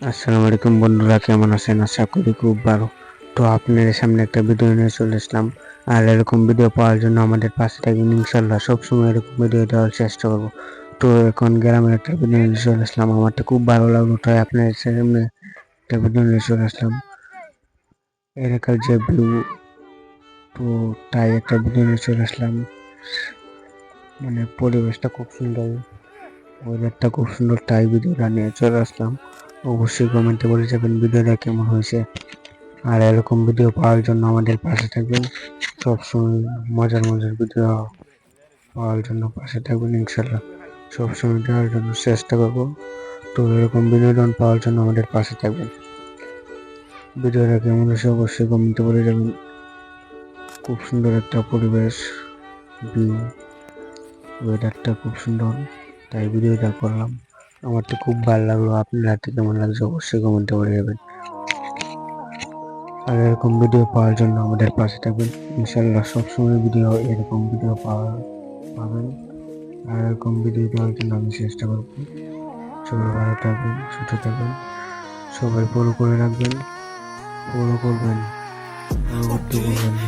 আসসালামু আলাইকুম বন্ধুরা, কেমন আছেন? আশা করি খুব ভালো। তো আপনাদের সামনে একটা ভিডিও নিয়ে চলে আসলাম। আর এরকম ভিডিও পাওয়ার জন্য আমাদের পাশে থাকবেন ইনশাল্লাহ। সবসময় এরকম ভিডিও দেওয়ার চেষ্টা করবো। তো এখন গ্রামের একটা ভিডিও নিয়ে চলে আসলাম, আমার তো খুব ভালো লাগলো, তাই আপনাদের সামনে একটা ভিডিও নিয়ে চলে আসলাম। এলাকার যে ভিউ, তো তাই একটা ভিডিও নিয়ে চলে আসলাম। মানে পরিবেশটা খুব সুন্দর, ওয়েদারটা খুব সুন্দর, তাই ভিডিওটা নিয়ে চলে আসলাম। অবশ্যই কমেন্টে বলে যাবেন ভিডিওটা কেমন হয়েছে। আর এরকম ভিডিও পাওয়ার জন্য আমাদের পাশে থাকবেন। সবসময় মজার মজার ভিডিও পাওয়ার জন্য পাশে থাকবেন ইনশাল্লাহ। সবসময় দেওয়ার জন্য চেষ্টা করবো। তো এরকম বিনোদন পাওয়ার জন্য আমাদের পাশে থাকবেন। ভিডিওটা কেমন হয়েছে অবশ্যই কমেন্টে বলে যাবেন। খুব সুন্দর একটা পরিবেশ, ভিউ, ওয়েদারটা খুব সুন্দর, তাই ভিডিওটা করলাম। আমার তো খুব ভালো লাগলো। আপনার হাতে কেমন লাগছে অবশ্যই কমেন্টে বলে যাবেন। আর এরকম ভিডিও পাওয়ার জন্য আমাদের পাশে থাকবেন ইনশাল্লাহ। সবসময় এরকম ভিডিও পাবেন। আর এরকম ভিডিও দেওয়ার জন্য আমি চেষ্টা করবো। সবাই ভালো থাকবেন, সুস্থ থাকবেন, সবাই ফলো করে রাখবেন, ফলো করবেন, পরবর্তী করবেন না।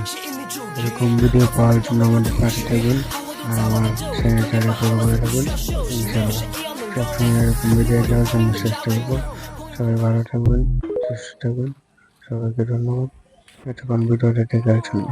এরকম ভিডিও পাওয়ার জন্য আমাদের পাশে থাকবেন। আর আমার চ্যানেলটাকে ফলো করে রাখবেন ইনশাল্লাহ। সবসময় এরকম ভিডিও দেওয়ার জন্য চেষ্টা করবো। সবাই ভালো থাকবেন, সুস্থ থাকবেন। সবাইকে ধন্যবাদ এতক্ষণ ভিডিওটা দেখার জন্য।